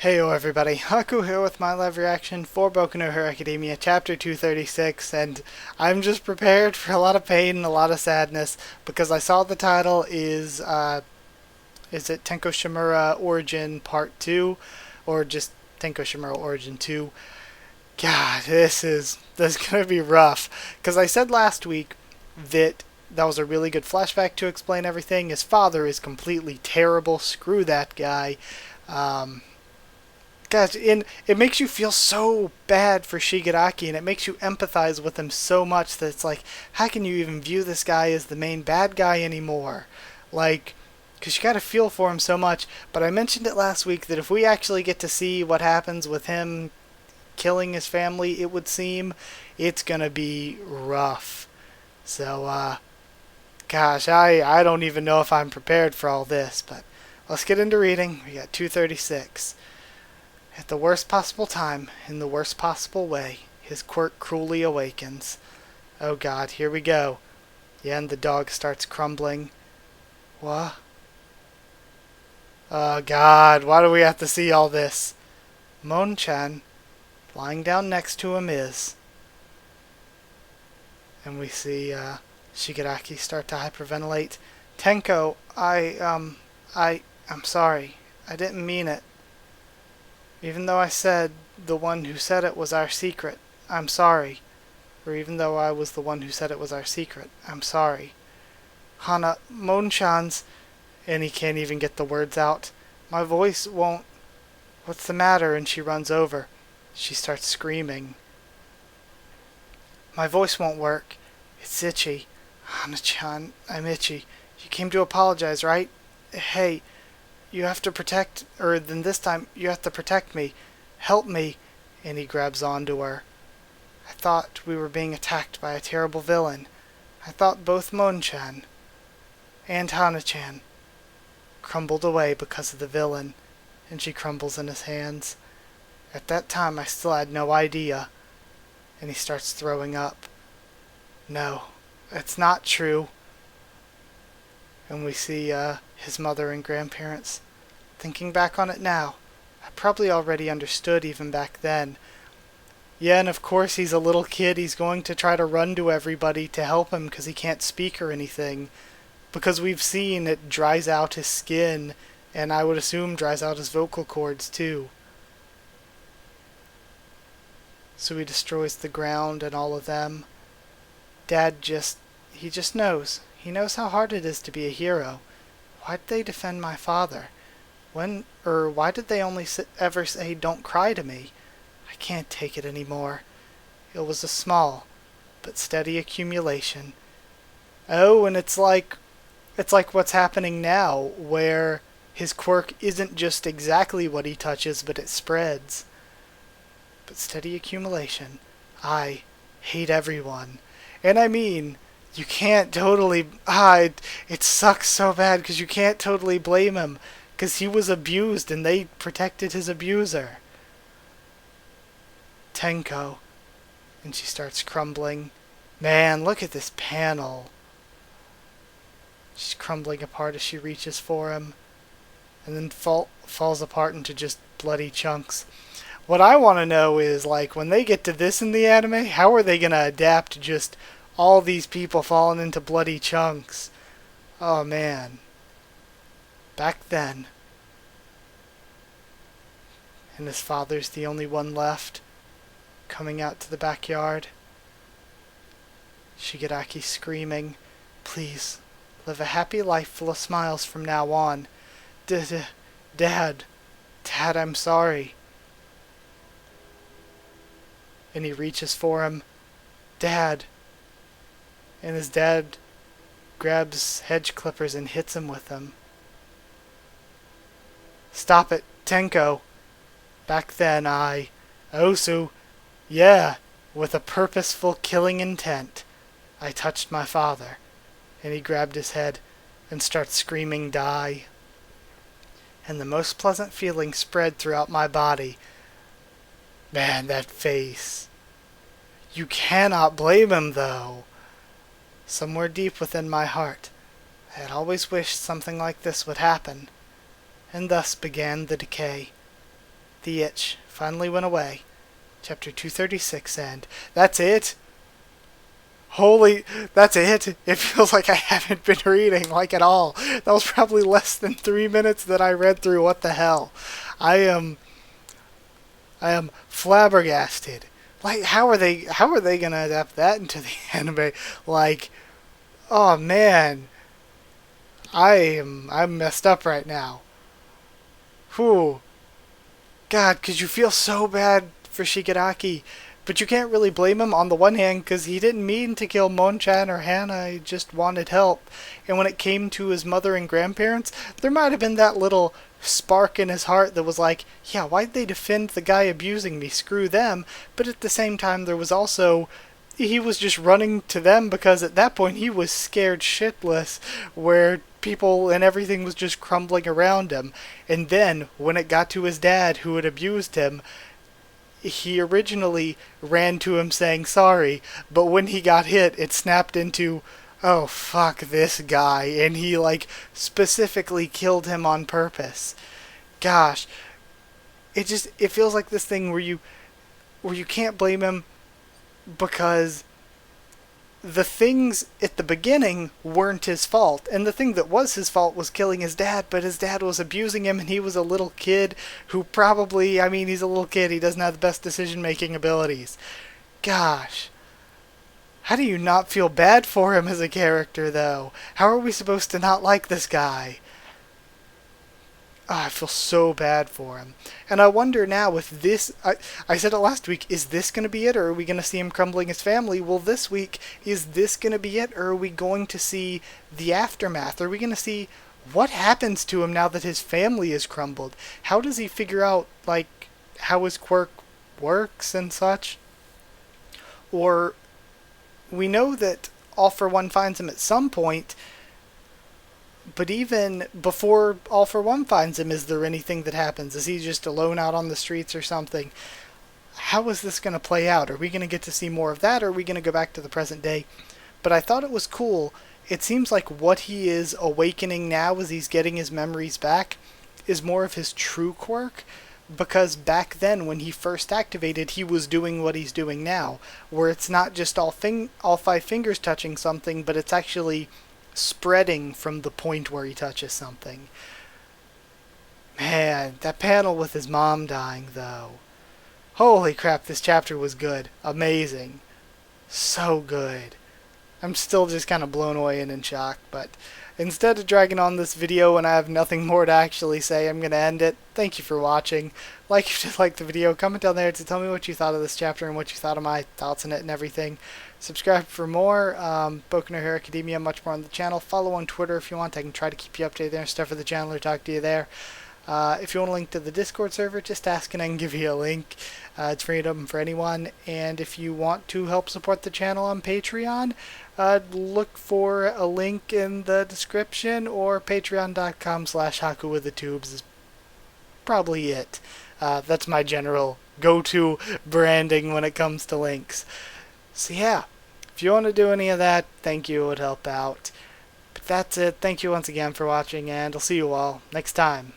Heyo everybody, Haku here with my live reaction for Boku no Hero Academia Chapter 236, and I'm just prepared for a lot of pain and a lot of sadness because I saw the title is it Tenko Shimura Origin Part 2, or just Tenko Shimura Origin 2. God, this is gonna be rough, because I said last week that was a really good flashback to explain everything. His father is completely terrible, screw that guy. Um, Gosh, and it makes you feel so bad for Shigaraki, and it makes you empathize with him so much that it's like, how can you even view this guy as the main bad guy anymore? Like, because you gotta feel for him so much. But I mentioned it last week that if we actually get to see what happens with him killing his family, it would seem, it's gonna be rough. So, gosh, I don't even know if I'm prepared for all this, but let's get into reading. We got 236. At the worst possible time, in the worst possible way, his quirk cruelly awakens. Oh god, here we go. Yeah, and the dog starts crumbling. What? Oh god, why do we have to see all this? Mon-chan, lying down next to him is... And we see Shigaraki start to hyperventilate. Tenko, I'm sorry. I didn't mean it. Even though I said the one who said it was our secret, I'm sorry. Or even though I was the one who said it was our secret, I'm sorry. Hana, Mon-chan's... And he can't even get the words out. My voice won't... What's the matter? And she runs over. She starts screaming. My voice won't work. It's itchy. Hana-chan, I'm itchy. You came to apologize, right? Hey... You have to protect, or then this time, you have to protect me. Help me. And he grabs onto her. I thought we were being attacked by a terrible villain. I thought both Mon-chan and Hana-chan crumbled away because of the villain. And she crumbles in his hands. At that time, I still had no idea. And he starts throwing up. No, it's not true. And we see his mother and grandparents. Thinking back on it now, I probably already understood even back then. Yeah, and of course he's a little kid. He's going to try to run to everybody to help him because he can't speak or anything. Because we've seen it dries out his skin, and I would assume dries out his vocal cords too. So he destroys the ground and all of them. He just knows. He knows how hard it is to be a hero. Why did they defend my father? Why did they only ever say, don't cry to me? I can't take it anymore. It was a small, but steady accumulation. Oh, and it's like what's happening now, where his quirk isn't just exactly what he touches, but it spreads. But steady accumulation. I hate everyone. And I mean... You can't totally... it sucks so bad because you can't totally blame him because he was abused and they protected his abuser. Tenko. And she starts crumbling. Man, look at this panel. She's crumbling apart as she reaches for him. And then falls apart into just bloody chunks. What I want to know is, like, when they get to this in the anime, how are they going to adapt just... all these people falling into bloody chunks. Oh man. Back then. And his father's the only one left. Coming out to the backyard. Shigaraki screaming. Please, live a happy life full of smiles from now on. Dad, I'm sorry. And he reaches for him. Dad. And his dad grabs hedge clippers and hits him with them. Stop it, Tenko. Back then Osu, yeah, with a purposeful killing intent, I touched my father. And he grabbed his head and starts screaming, die. And the most pleasant feeling spread throughout my body. Man, that face. You cannot blame him, though. Somewhere deep within my heart, I had always wished something like this would happen, and thus began the decay. The itch finally went away. Chapter 236, and that's it? Holy, that's it? It feels like I haven't been reading, like, at all. That was probably less than 3 minutes that I read through. What the hell? I am flabbergasted. Like, how are they gonna adapt that into the anime? Like, oh man, I'm messed up right now. Whew. God, 'cause you feel so bad for Shigaraki, but you can't really blame him on the one hand because he didn't mean to kill Monchan or Hana, he just wanted help. And when it came to his mother and grandparents, there might have been that little spark in his heart that was like, yeah, why'd they defend the guy abusing me? Screw them. But at the same time, there was also, he was just running to them because at that point he was scared shitless, where people and everything was just crumbling around him. And then, when it got to his dad who had abused him, he originally ran to him saying sorry, but when he got hit, it snapped into, oh fuck this guy, and he like specifically killed him on purpose. Gosh, it feels like this thing where you can't blame him because the things at the beginning weren't his fault, and the thing that was his fault was killing his dad, but his dad was abusing him, and he was a little kid who probably, I mean, he's a little kid, he doesn't have the best decision-making abilities. Gosh. How do you not feel bad for him as a character, though? How are we supposed to not like this guy? Oh, I feel so bad for him. And I wonder now if this... I said it last week, is this going to be it, or are we going to see him crumbling his family? Well, this week, is this going to be it, or are we going to see the aftermath? Are we going to see what happens to him now that his family is crumbled? How does he figure out, like, how his quirk works and such? Or... we know that All For One finds him at some point, but even before All For One finds him, is there anything that happens? Is he just alone out on the streets or something? How is this going to play out? Are we going to get to see more of that, or are we going to go back to the present day? But I thought it was cool. It seems like what he is awakening now as he's getting his memories back is more of his true quirk, because back then when he first activated, he was doing what he's doing now, where it's not just all five fingers touching something, but it's actually spreading from the point where he touches something. Man, that panel with his mom dying, though. Holy crap, this chapter was good. Amazing. So good. I'm still just kind of blown away and in shock, but instead of dragging on this video and I have nothing more to actually say, I'm going to end it. Thank you for watching. Like if you liked the video, comment down there to tell me what you thought of this chapter and what you thought of my thoughts on it and everything. Subscribe for more. Boku no Hero Academia, much more on the channel. Follow on Twitter if you want. I can try to keep you updated there and stuff for the channel or talk to you there. If you want a link to the Discord server, just ask and I can give you a link. It's free and open for anyone. And if you want to help support the channel on Patreon, look for a link in the description, or patreon.com/Haku with the tubes is probably it. That's my general go-to branding when it comes to links. So yeah, if you want to do any of that, thank you, it would help out. But that's it. Thank you once again for watching, and I'll see you all next time.